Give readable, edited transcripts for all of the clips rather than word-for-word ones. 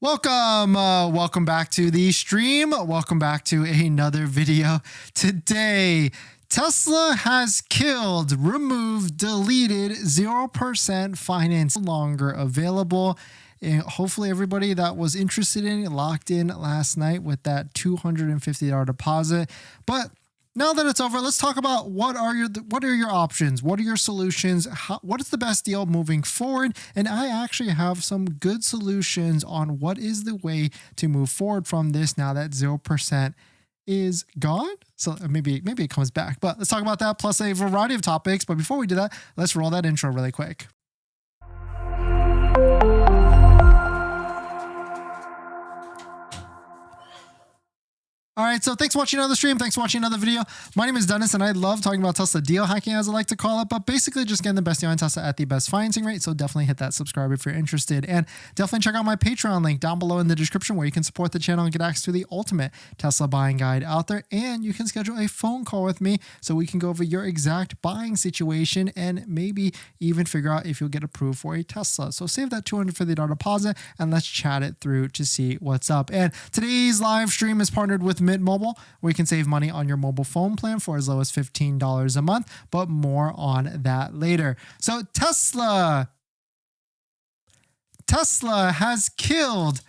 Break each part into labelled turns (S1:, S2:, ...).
S1: Welcome back to the stream. Welcome back to another video. Today, Tesla has killed, removed, deleted 0% finance no longer available. And hopefully everybody that was interested in it locked in last night with that $250 deposit. But now that it's over, let's talk about what are your options? What are your solutions? What is the best deal moving forward? And I actually have some good solutions on what is the way to move forward from this now that 0% is gone. So maybe it comes back, but let's talk about that plus a variety of topics. But before we do that, let's roll that intro really quick. All right, so thanks for watching another stream. Thanks for watching another video. My name is Dennis, and I love talking about Tesla deal hacking, as I like to call it, but basically just getting the best deal on Tesla at the best financing rate. So definitely hit that subscribe if you're interested, and definitely check out my Patreon link down below in the description where you can support the channel and get access to the ultimate Tesla buying guide out there. And you can schedule a phone call with me so we can go over your exact buying situation and maybe even figure out if you'll get approved for a Tesla. So save that $250 deposit and let's chat it through to see what's up. And today's live stream is partnered with Mint Mobile, where you can save money on your mobile phone plan for as low as $15 a month, but more on that later. So Tesla has killed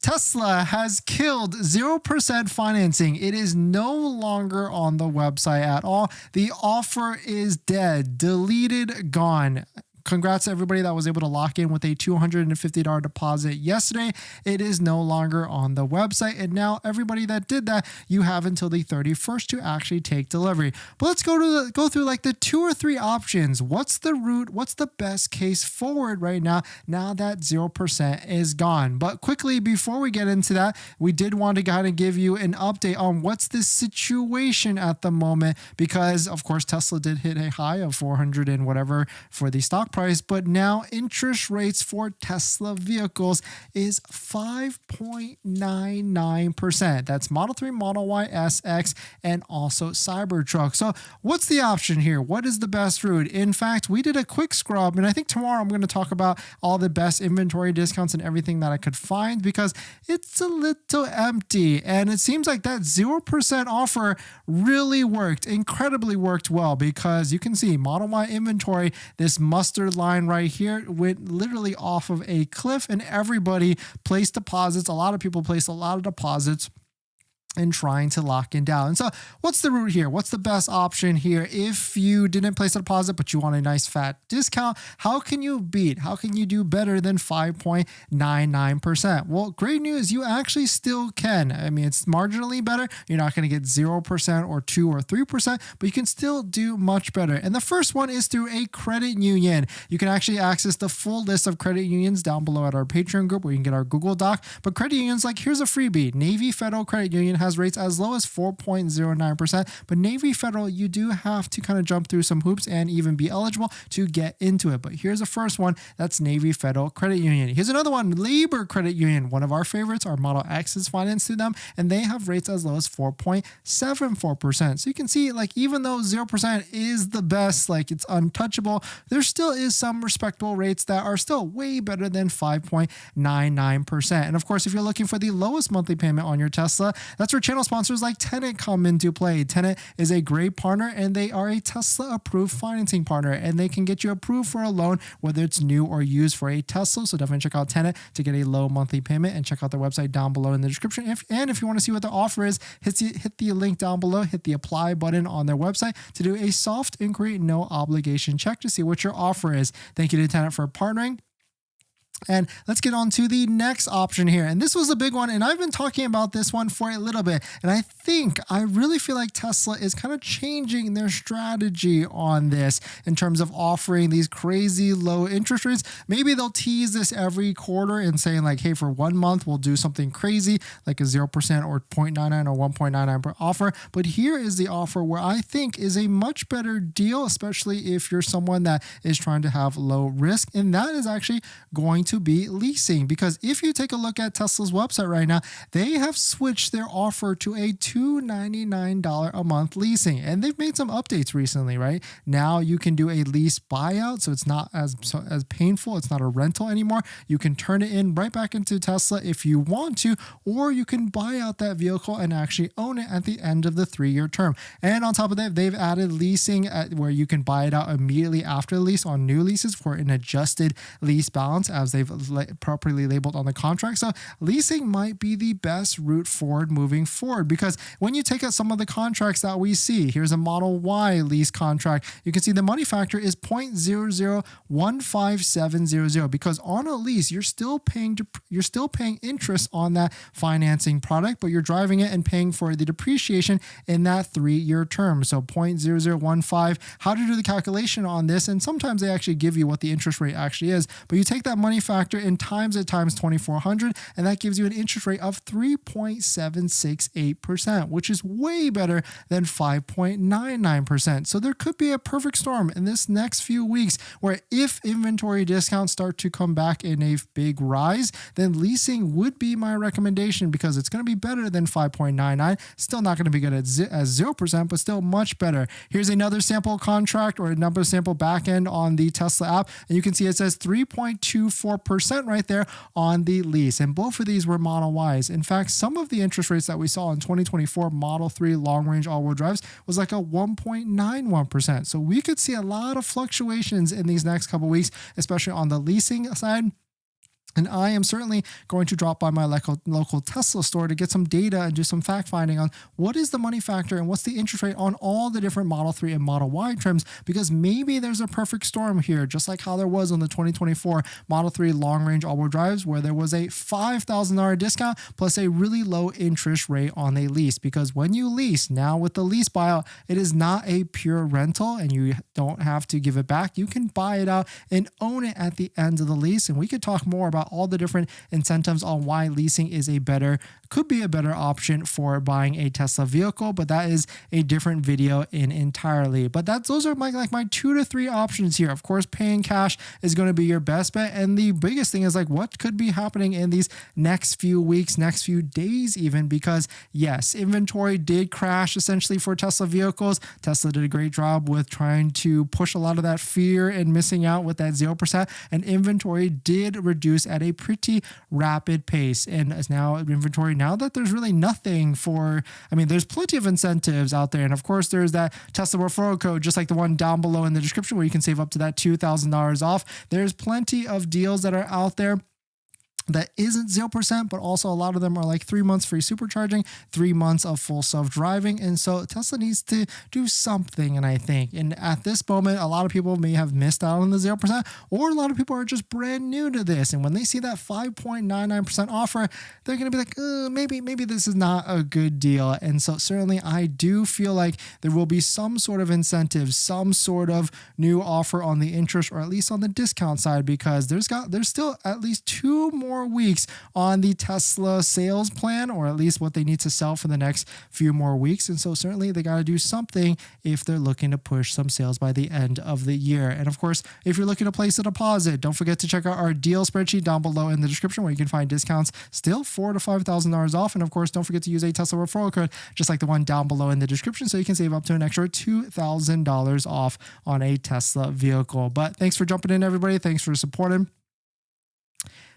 S1: 0% financing. It is no longer on the website at all. The offer is dead, deleted, gone. Congrats to everybody that was able to lock in with a $250 deposit yesterday. It is no longer on the website. And now everybody that did that, you have until the 31st to actually take delivery. But let's go through like the 2 or 3 options. What's the route? What's the best case forward right now that 0% is gone? But quickly, before we get into that, we did want to kind of give you an update on what's the situation at the moment, because of course Tesla did hit a high of 400 and whatever for the stock price, but now interest rates for Tesla vehicles is 5.99%. That's Model 3, Model Y, S, X, and also Cybertruck. So what's the option here? What is the best route? In fact, we did a quick scrub, and I think tomorrow I'm going to talk about all the best inventory discounts and everything that I could find, because it's a little empty, and it seems like that 0% offer really worked, incredibly worked well, because you can see Model Y inventory, this mustard line right here, went literally off of a cliff, and everybody placed deposits. A lot of people placed a lot of deposits and trying to lock in down. And so what's the route here? What's the best option here? If you didn't place a deposit, but you want a nice fat discount, how can you do better than 5.99%? Well, great news. You actually still can. I mean, it's marginally better. You're not going to get 0% or 2 or 3%, but you can still do much better. And the first one is through a credit union. You can actually access the full list of credit unions down below at our Patreon group, where you can get our Google Doc. But credit unions, like, here's a freebie. Navy Federal Credit Union has rates as low as 4.09%, but Navy Federal, you do have to kind of jump through some hoops and even be eligible to get into it. But here's the first one. That's Navy Federal Credit Union. Here's another one, Labor Credit Union. One of our favorites, our Model X is financed through them, and they have rates as low as 4.74%. So you can see, like, even though 0% is the best, like, it's untouchable, there still is some respectable rates that are still way better than 5.99%. And of course, if you're looking for the lowest monthly payment on your Tesla, that's where channel sponsors like Tenet come into play. Tenet is a great partner, and they are a Tesla approved financing partner, and they can get you approved for a loan, whether it's new or used for a Tesla. So definitely check out Tenet to get a low monthly payment, and check out their website down below in the description. If you want to see what the offer is, hit the link down below, hit the apply button on their website to do a soft inquiry, no obligation check to see what your offer is. Thank you to Tenet for partnering. And let's get on to the next option here. And this was a big one, and I've been talking about this one for a little bit. And I really feel like Tesla is kind of changing their strategy on this in terms of offering these crazy low interest rates. Maybe they'll tease this every quarter and saying like, hey, for 1 month, we'll do something crazy like a 0% or 0.99 or 1.99 per offer. But here is the offer where I think is a much better deal, especially if you're someone that is trying to have low risk. And that is actually going to be leasing, because if you take a look at Tesla's website right now, they have switched their offer to a $299 a month leasing, and they've made some updates recently, right? Now you can do a lease buyout, so it's not as painful. It's not a rental anymore. You can turn it in right back into Tesla if you want to, or you can buy out that vehicle and actually own it at the end of the 3-year term. And on top of that, they've added leasing where you can buy it out immediately after the lease on new leases for an adjusted lease balance, as they've properly labeled on the contract. So leasing might be the best route forward moving forward, because when you take out some of the contracts that we see, here's a Model Y lease contract, you can see the money factor is 0.0015700, because on a lease you're still paying interest on that financing product, but you're driving it and paying for the depreciation in that 3-year term. So 0.0015. How to do the calculation on this, and sometimes they actually give you what the interest rate actually is, but you take that money factor and times it times 2400, and that gives you an interest rate of 3.768%, which is way better than 5.99%. So there could be a perfect storm in this next few weeks where if inventory discounts start to come back in a big rise, then leasing would be my recommendation, because it's going to be better than 5.99. Still not going to be good as 0%, but still much better. Here's another sample contract or another sample backend on the Tesla app, and you can see it says 3.24% right there on the lease. And both of these were Model Ys. In fact, some of the interest rates that we saw in 2024 Model 3 long-range all-wheel drives was like a 1.91%. So we could see a lot of fluctuations in these next couple weeks, especially on the leasing side. And I am certainly going to drop by my local Tesla store to get some data and do some fact finding on what is the money factor and what's the interest rate on all the different Model 3 and Model Y trims, because maybe there's a perfect storm here, just like how there was on the 2024 Model 3 long-range all-wheel drives, where there was a $5,000 discount plus a really low interest rate on a lease. Because when you lease, now with the lease buyout, it is not a pure rental and you don't have to give it back. You can buy it out and own it at the end of the lease. And we could talk more about all the different incentives on why leasing is could be a better option for buying a Tesla vehicle, but that is a different video entirely. But those are my 2 to 3 options here. Of course, paying cash is going to be your best bet, and the biggest thing is what could be happening in these next few weeks, next few days even, because yes, inventory did crash essentially for Tesla vehicles. Tesla did a great job with trying to push a lot of that fear and missing out with that 0%, and inventory did reduce at a pretty rapid pace. And as now inventory, now that there's really nothing there's plenty of incentives out there. And of course, there's that Tesla referral code, just like the one down below in the description, where you can save up to that $2,000 off. There's plenty of deals that are out there that isn't 0%, but also a lot of them are like 3 months free supercharging, 3 months of full self-driving. And so Tesla needs to do something. And I think, and at this moment, a lot of people may have missed out on the 0%, or a lot of people are just brand new to this. And when they see that 5.99% offer, they're going to be like, maybe this is not a good deal. And so certainly I do feel like there will be some sort of incentive, some sort of new offer on the interest, or at least on the discount side, because there's still at least 2 more weeks on the Tesla sales plan, or at least what they need to sell for the next few more weeks. And so certainly they got to do something if they're looking to push some sales by the end of the year. And of course, if you're looking to place a deposit, don't forget to check out our deal spreadsheet down below in the description, where you can find discounts still $4,000 to $5,000 off. And of course, don't forget to use a Tesla referral code, just like the one down below in the description, so you can save up to an extra $2,000 off on a Tesla vehicle. But thanks for jumping in, everybody. Thanks for supporting.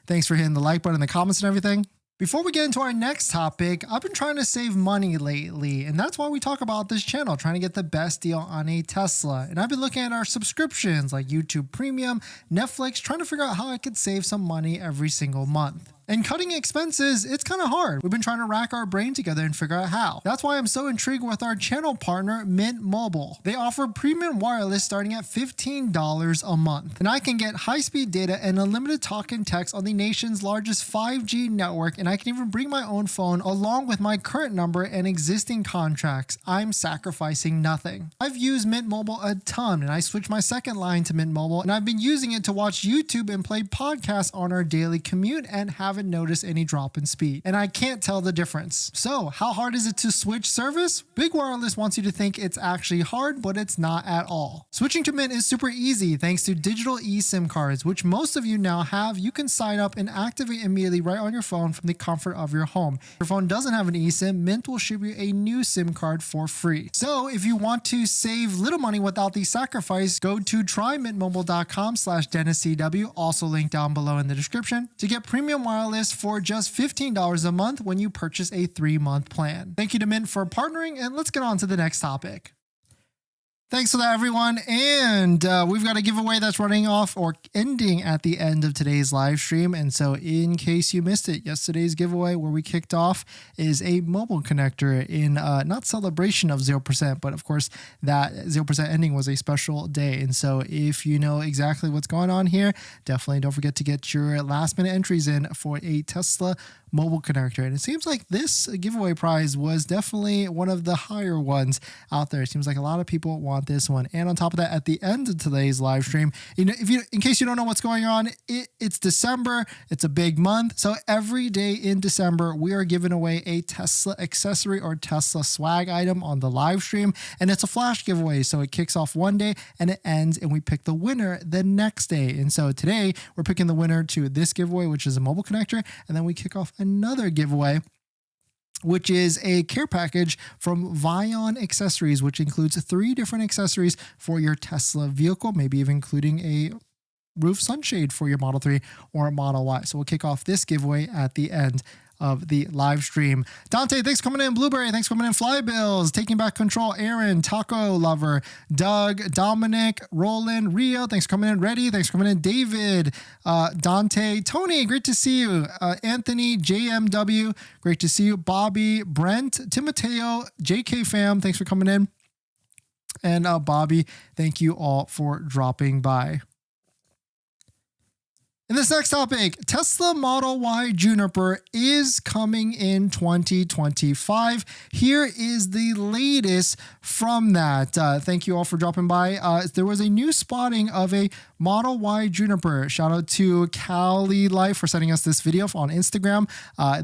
S1: Thanks for hitting the like button in the comments and everything. Before we get into our next topic, I've been trying to save money lately, and that's why we talk about this channel, trying to get the best deal on a Tesla. And I've been looking at our subscriptions like YouTube Premium, Netflix, trying to figure out how I could save some money every single month. And cutting expenses, it's kind of hard. We've been trying to rack our brain together and figure out how. That's why I'm so intrigued with our channel partner, Mint Mobile. They offer premium wireless starting at $15 a month. And I can get high-speed data and unlimited talk and text on the nation's largest 5G network, and I can even bring my own phone along with my current number and existing contracts. I'm sacrificing nothing. I've used Mint Mobile a ton, and I switched my second line to Mint Mobile, and I've been using it to watch YouTube and play podcasts on our daily commute and having haven't noticed any drop in speed, and I can't tell the difference. So how hard is it to switch service? Big Wireless wants you to think it's actually hard, but it's not at all. Switching to Mint is super easy thanks to digital eSIM cards, which most of you now have. You can sign up and activate immediately right on your phone from the comfort of your home. If your phone doesn't have an eSIM, Mint will ship you a new SIM card for free. So if you want to save little money without the sacrifice, go to trymintmobile.com/DennisCW, also linked down below in the description, to get premium wireless for just $15 a month when you purchase a 3-month plan. Thank you to Mint for partnering, and let's get on to the next topic. Thanks for that, everyone. And we've got a giveaway that's running off or ending at the end of today's live stream. And so in case you missed it, yesterday's giveaway where we kicked off is a mobile connector in not celebration of 0%, but of course that 0% ending was a special day. And so if you know exactly what's going on here, definitely don't forget to get your last minute entries in for a Tesla mobile connector. And it seems like this giveaway prize was definitely one of the higher ones out there. It seems like a lot of people want this one. And on top of that, at the end of today's live stream, in case you don't know what's going on, it's December. It's a big month. So every day in December, we are giving away a Tesla accessory or Tesla swag item on the live stream. And it's a flash giveaway. So it kicks off one day and it ends, and we pick the winner the next day. And so today we're picking the winner to this giveaway, which is a mobile connector. And then we kick off another giveaway, which is a care package from REFINANCING Accessories, which includes 3 different accessories for your Tesla vehicle, maybe even including a roof sunshade for your Model 3 or Model Y. So we'll kick off this giveaway at the end of the live stream. Dante, thanks for coming in. Blueberry, thanks for coming in. Flybills, Taking Back Control. Aaron, Taco Lover, Doug, Dominic, Roland, Rio, thanks for coming in. Reddy, thanks for coming in. David, Dante, Tony, great to see you. Anthony, JMW, great to see you. Bobby, Brent, Timoteo, JK Fam, thanks for coming in. And Bobby, thank you all for dropping by. In this next topic, Tesla Model Y Juniper is coming in 2025. Here is the latest from that. Thank you all for dropping by. There was a new spotting of a Model Y Juniper. Shout out to Cali Life for sending us this video on Instagram.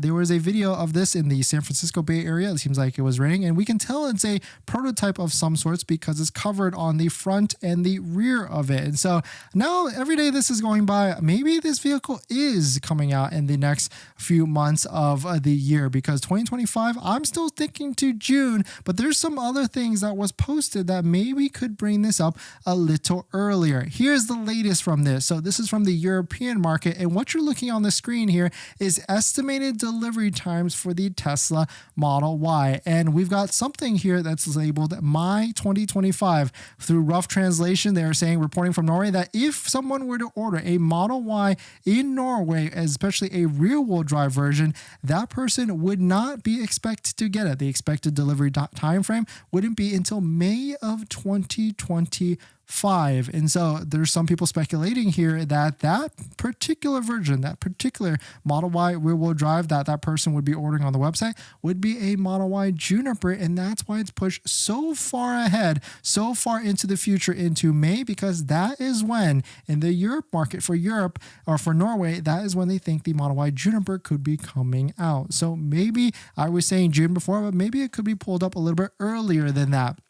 S1: There was a video of this in the San Francisco Bay Area. It seems like it was raining, and we can tell it's a prototype of some sorts because it's covered on the front and the rear of it. And so now every day this is going by, maybe this vehicle is coming out in the next few months of the year, because 2025, I'm still thinking to June, but there's some other things that was posted that maybe could bring this up a little earlier. Here's the latest from this. So this is from the European market, and what you're looking on the screen here is estimated delivery times for the Tesla Model Y. And we've got something here that's labeled May 2025. Through rough translation, they are saying, reporting from Norway, that if someone were to order a Model Y in Norway, especially a rear-wheel drive version, that person would not be expected to get it. The expected delivery time frame wouldn't be until May of 2025. And so there's some people speculating here that that particular version, that particular Model Y rear-wheel drive that person would be ordering on the website would be a Model Y Juniper, and that's why it's pushed so far ahead, so far into the future, into May, because that is when in the Europe market, for Europe or for Norway, that is when they think the Model Y Juniper could be coming out. So maybe I was saying June before, but maybe it could be pulled up a little bit earlier than that.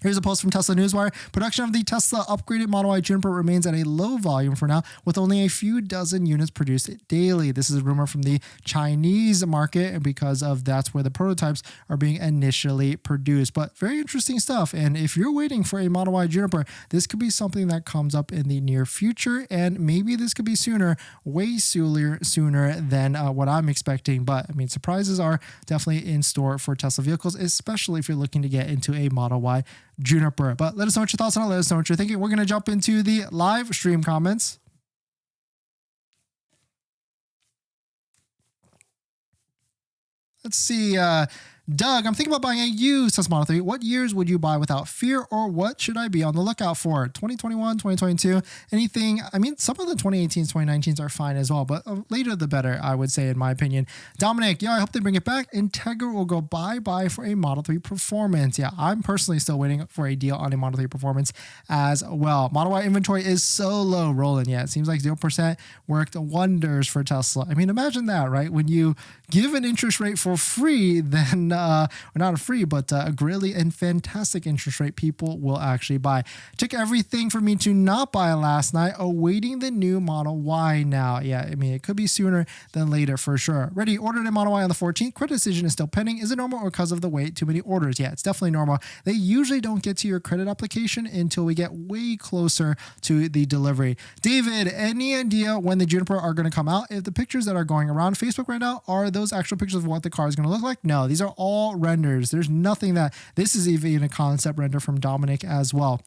S1: Here's a post from Tesla Newswire. Production of the Tesla upgraded Model Y Juniper remains at a low volume for now, with only a few dozen units produced daily. This is a rumor from the Chinese market, because of that's where the prototypes are being initially produced. But very interesting stuff. And if you're waiting for a Model Y Juniper, this could be something that comes up in the near future. And maybe this could be sooner, way sooner than what I'm expecting. But I mean, surprises are definitely in store for Tesla vehicles, especially if you're looking to get into a Model Y Juniper. But let us know what your thoughts on it. Let us know what you're thinking. We're going to jump into the live stream comments. Let's see. Doug, I'm thinking about buying a used Tesla Model 3. What years would you buy without fear, or what should I be on the lookout for? 2021, 2022, anything? I mean, some of the 2018s, 2019s are fine as well, but later the better, I would say, in my opinion. Dominic, yeah, I hope they bring it back. Integra will go bye-bye for a Model 3 Performance. Yeah, I'm personally still waiting for a deal on a Model 3 Performance as well. Model Y inventory is so low, Roland. Yeah, it seems like 0% worked wonders for Tesla. I mean, imagine that, right? When you give an interest rate for free, then, or not a free, but a really and fantastic interest rate, people will actually buy. Took everything for me to not buy last night, awaiting the new Model Y now. Yeah, I mean, it could be sooner than later for sure. Ready, ordered a Model Y on the 14th. Credit decision is still pending. Is it normal or because of the wait? Too many orders? Yeah, it's definitely normal. They usually don't get to your credit application until we get way closer to the delivery. David, any idea when the Juniper are going to come out? If the pictures that are going around Facebook right now are those actual pictures of what the car is going to look like? No, these are all renders. There's nothing that, this is even a concept render from Dominic as well.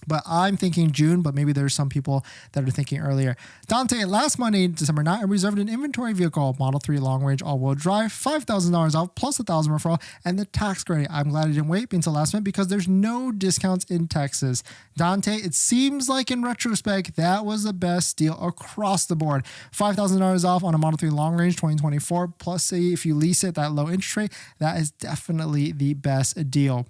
S1: But I'm thinking June, but maybe there's some people that are thinking earlier. Dante, last Monday, December 9th, I reserved an inventory vehicle, Model 3 long-range all-wheel drive, $5,000 off, plus $1,000 referral, and the tax credit. I'm glad I didn't wait until last minute because there's no discounts in Texas. Dante, it seems like in retrospect, that was the best deal across the board. $5,000 off on a Model 3 long-range 2024, plus say if you lease it, that low interest rate, that is definitely the best deal.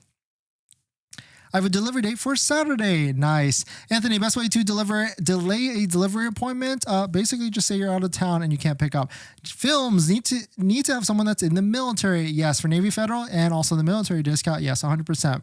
S1: I have a delivery date for Saturday. Nice. Anthony, best way to delay a delivery appointment? Basically just say you're out of town and you can't pick up. Films need to have someone that's in the military. Yes, for Navy Federal and also the military discount. Yes, 100%.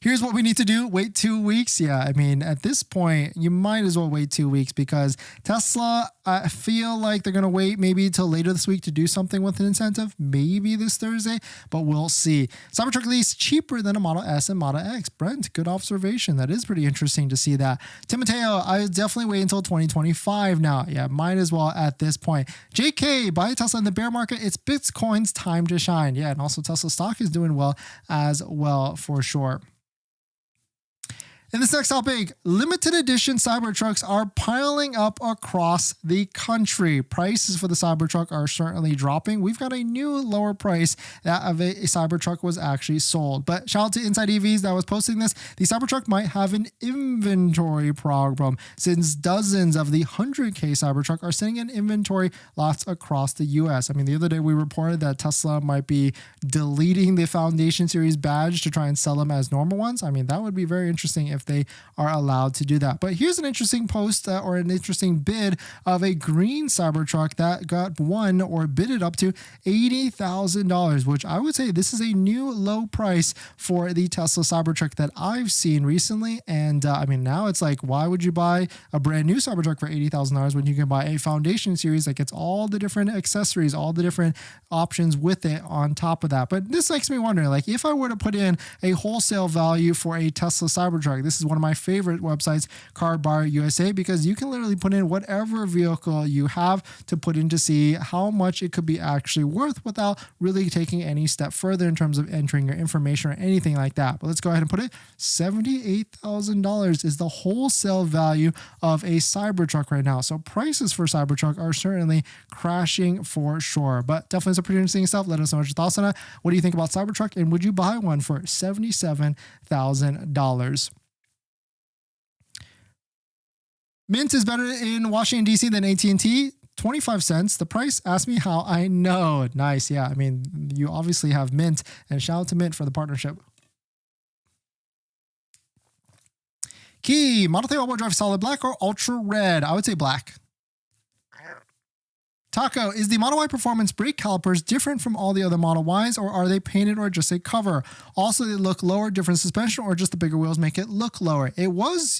S1: Here's what we need to do. Wait 2 weeks. Yeah, I mean, at this point, you might as well wait 2 weeks because Tesla, I feel like they're going to wait maybe till later this week to do something with an incentive. Maybe this Thursday, but we'll see. Cybertruck lease cheaper than a Model S and Model X. Brent, good observation. That is pretty interesting to see that. Timoteo, I definitely wait until 2025 now. Yeah, might as well at this point. JK, buy a Tesla in the bear market. It's Bitcoin's time to shine. Yeah, and also Tesla stock is doing well as well for sure. In this next topic, limited edition Cybertrucks are piling up across the country. Prices for the Cybertruck are certainly dropping. We've got a new lower price that of a Cybertruck was actually sold. But shout out to Inside EVs that was posting this. The Cybertruck might have an inventory problem since dozens of the 100K Cybertruck are sitting in inventory lots across the US. I mean, the other day we reported that Tesla might be deleting the Foundation Series badge to try and sell them as normal ones. I mean, that would be very interesting if they are allowed to do that. But here's an interesting post or an interesting bid of a green Cybertruck that got won or bidded up to $80,000, which I would say this is a new low price for the Tesla Cybertruck that I've seen recently. And I mean, now it's like, why would you buy a brand new Cybertruck for $80,000 when you can buy a Foundation Series that gets all the different accessories, all the different options with it on top of that? But this makes me wonder, like, if I were to put in a wholesale value for a Tesla Cybertruck, this is one of my favorite websites, Car Bar USA, because you can literally put in whatever vehicle you have to put in to see how much it could be actually worth without really taking any step further in terms of entering your information or anything like that. But let's go ahead and put it. $78,000 is the wholesale value of a Cybertruck right now. So prices for Cybertruck are certainly crashing for sure, but definitely some pretty interesting stuff. Let us know what your thoughts on it. What do you think about Cybertruck, and would you buy one for $77,000? Mint is better in Washington, D.C. than AT&T. 25 cents. The price, ask me how I know. Nice. Yeah. I mean, you obviously have Mint, and shout out to Mint for the partnership. Key, Model 3 all-wheel drive solid black or ultra red? I would say black. Taco, is the Model Y Performance brake calipers different from all the other Model Ys, or are they painted or just a cover? Also, they look lower, different suspension, or just the bigger wheels make it look lower? It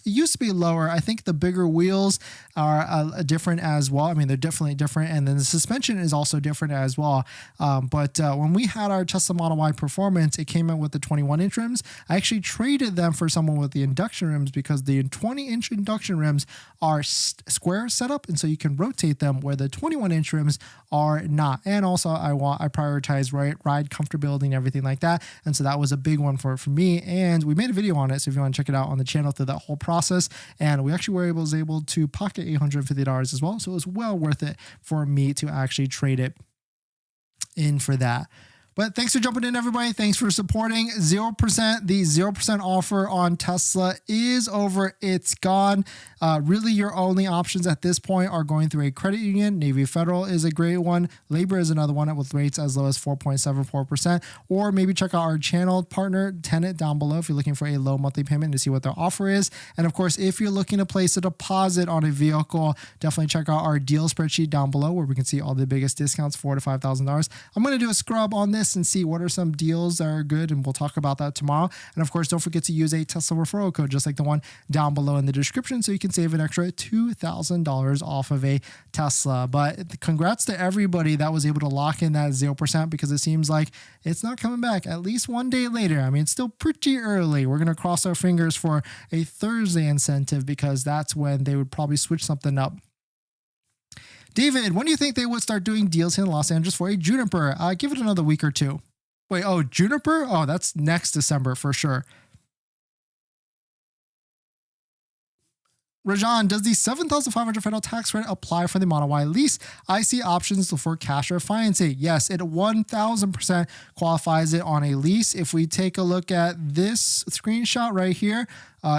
S1: used to be lower. I think the bigger wheels are different as well. I mean, they're definitely different, and then the suspension is also different as well. But when we had our Tesla Model Y Performance, it came out with the 21-inch rims. I actually traded them for someone with the induction rims because the 20-inch induction rims are square setup, and so you can rotate them, where the 21-inch rims are not. And also I prioritize ride comfortability and everything like that, and so that was a big one for me, and we made a video on it, so if you want to check it out on the channel through that whole process. And we actually was able to pocket $850 as well, so it was well worth it for me to actually trade it. in for that. But thanks for jumping in, everybody. Thanks for supporting 0%. The 0% offer on Tesla is over. It's gone. Really, your only options at this point are going through a credit union. Navy Federal is a great one. Labor is another one with rates as low as 4.74%. Or maybe check out our channel partner, Tenet, down below if you're looking for a low monthly payment to see what their offer is. And of course, if you're looking to place a deposit on a vehicle, definitely check out our deal spreadsheet down below where we can see all the biggest discounts, $4,000 to $5,000. I'm going to do a scrub on this and see what are some deals that are good, and we'll talk about that tomorrow. And of course, don't forget to use a Tesla referral code just like the one down below in the description so you can save an extra $2,000 off of a Tesla. But congrats to everybody that was able to lock in that 0% because it seems like it's not coming back at least one day later. I mean, it's still pretty early. We're going to cross our fingers for a Thursday incentive because that's when they would probably switch something up. David, when do you think they would start doing deals here in Los Angeles for a Juniper? Give it another week or two. Wait, oh, Juniper? Oh, that's next December for sure. Rajan, does the $7,500 federal tax credit apply for the Model Y lease? I see options for cash or financing. Yes, it 1,000% qualifies it on a lease. If we take a look at this screenshot right here,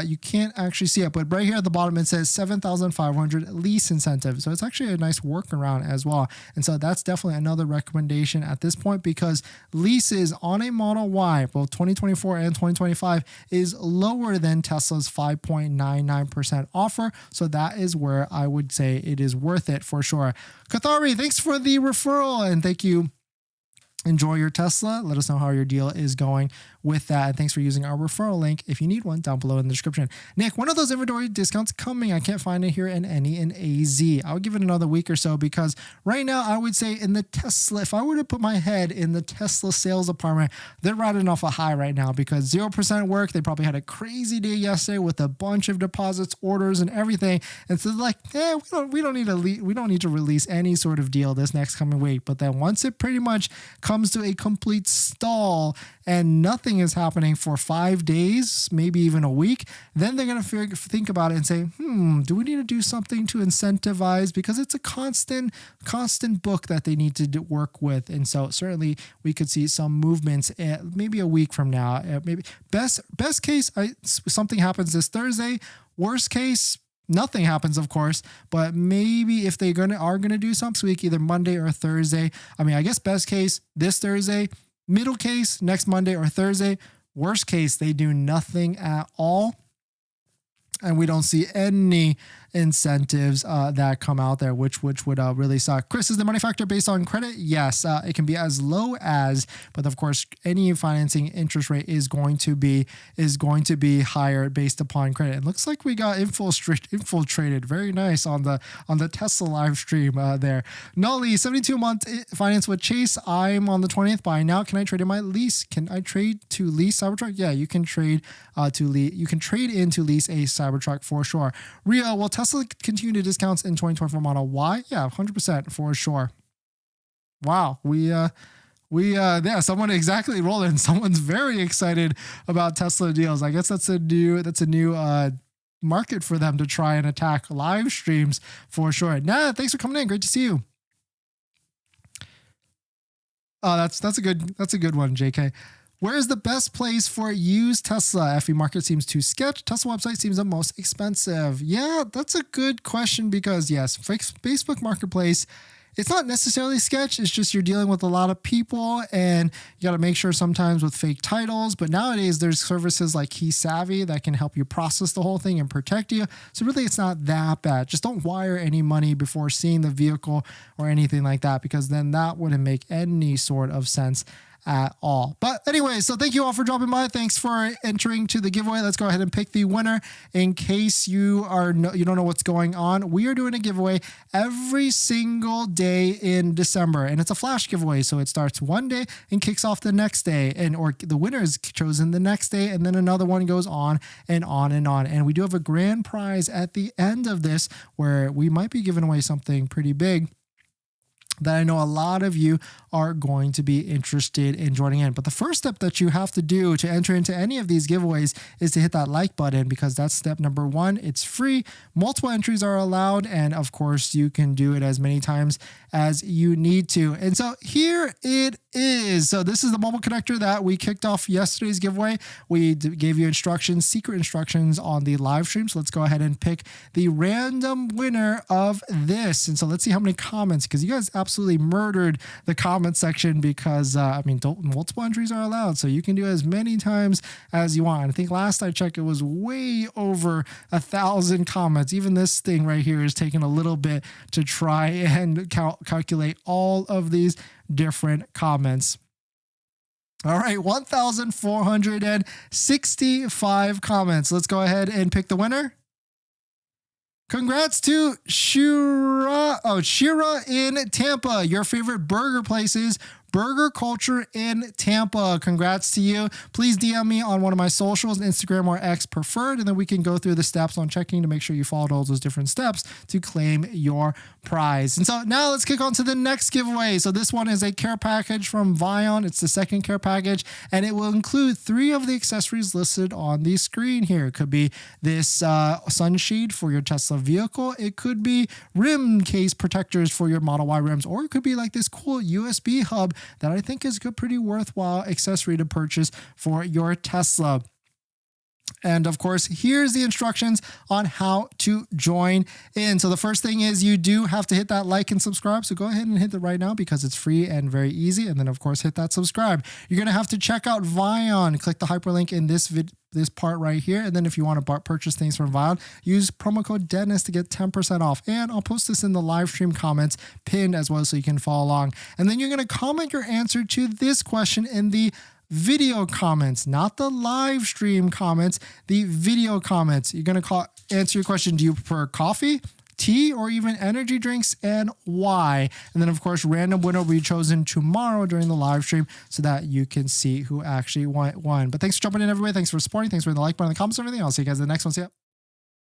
S1: you can't actually see it, but right here at the bottom it says $7,500 lease incentive. So it's actually a nice workaround as well. And so that's definitely another recommendation at this point because leases on a Model Y, both 2024 and 2025, is lower than Tesla's 5.99% offer. So that is where I would say it is worth it for sure. Kathari, thanks for the referral and thank you. Enjoy your Tesla. Let us know how your deal is going with that. And thanks for using our referral link if you need one down below in the description. Nick, when are those inventory discounts coming? I can't find it here in any in AZ. I would give it another week or so because right now I would say in the Tesla, if I were to put my head in the Tesla sales department, they're riding off a high right now because 0% work. They probably had a crazy day yesterday with a bunch of deposits, orders, and everything. And so like, we don't need to release any sort of deal this next coming week. But then once it pretty much comes to a complete stall and nothing is happening for 5 days, maybe even a week, then they're going to think about it and say, do we need to do something to incentivize? Because it's a constant book that they need to work with. And so certainly we could see some movements maybe a week from now. Maybe best case, something happens this Thursday. Worst case, nothing happens, of course, but maybe if they are gonna do something this week, either Monday or Thursday. I mean, I guess best case this Thursday, middle case next Monday or Thursday. Worst case, they do nothing at all, and we don't see any incentives that come out there, which would really suck. Chris, is the money factor based on credit? Yes, it can be as low as, but of course, any financing interest rate is going to be higher based upon credit. It looks like we got infiltrated. Very nice on the Tesla live stream there. Nolly, 72 months finance with Chase. I'm on the 20th. By now, can I trade in my lease? Can I trade to lease Cybertruck? Yeah, you can trade You can trade in to lease a Cybertruck for sure. Rio, will Tesla continue to discounts in 2024 Model Y? Yeah, 100% for sure. Wow, yeah, someone exactly rolling. Someone's very excited about Tesla deals. I guess that's a new market for them to try and attack live streams for sure. Nah, thanks for coming in. Great to see you. Oh, that's a good one, JK. Where is the best place for used Tesla? FE market seems too sketch. Tesla website seems the most expensive. Yeah, that's a good question because yes, Facebook Marketplace, it's not necessarily sketch. It's just you're dealing with a lot of people and you got to make sure sometimes with fake titles. But nowadays there's services like Key Savvy that can help you process the whole thing and protect you. So really it's not that bad. Just don't wire any money before seeing the vehicle or anything like that because then that wouldn't make any sort of sense at all. But anyway, so thank you all for dropping by. Thanks for entering to the giveaway. Let's go ahead and pick the winner. In case you don't know what's going on, we are doing a giveaway every single day in December, and it's a flash giveaway. So it starts one day and kicks off the next day, or the winner is chosen the next day, and then another one goes on and on and on. And we do have a grand prize at the end of this where we might be giving away something pretty big. that I know a lot of you are going to be interested in joining in. But the first step that you have to do to enter into any of these giveaways is to hit that like button, because that's step number one. It's free. Multiple entries are allowed. And of course, you can do it as many times as you need to. And so here it is. So this is the mobile connector that we kicked off yesterday's giveaway. We gave you instructions, secret instructions on the live stream. So let's go ahead and pick the random winner of this. And so let's see how many comments, because you guys absolutely murdered the comment section, because I mean, multiple entries are allowed, so you can do as many times as you want. I think last I checked, it was way over 1,000 comments. Even this thing right here is taking a little bit to try and calculate all of these different comments. All right, 1,465 comments. Let's go ahead and pick the winner. Congrats to Shira in Tampa. Your favorite burger places, burger culture in Tampa. Congrats to you. Please DM me on one of my socials, Instagram or X preferred, and then we can go through the steps on checking to make sure you followed all those different steps to claim your prize. And so now let's kick on to the next giveaway. So this one is a care package from Vion. It's the second care package, and it will include 3 of the accessories listed on the screen here. It could be this sunshade for your Tesla vehicle. It could be rim case protectors for your Model Y rims, or it could be like this cool USB hub that I think is a pretty worthwhile accessory to purchase for your Tesla. And of course, here's the instructions on how to join in. So the first thing is you do have to hit that like and subscribe. So go ahead and hit it right now, because it's free and very easy. And then of course, hit that subscribe. You're going to have to check out Vion. Click the hyperlink in this part right here. And then if you want to purchase things from Vion, use promo code Dennis to get 10% off. And I'll post this in the live stream comments pinned as well, so you can follow along. And then you're going to comment your answer to this question in the video comments, not the live stream comments, the video comments. You're going to answer your question. Do you prefer coffee, tea, or even energy drinks, and why? And then of course, random winner will be chosen tomorrow during the live stream, so that you can see who actually won. But thanks for jumping in, everybody. Thanks for supporting. Thanks for the like button, the comments, and everything. I'll see you guys in the next one. See ya.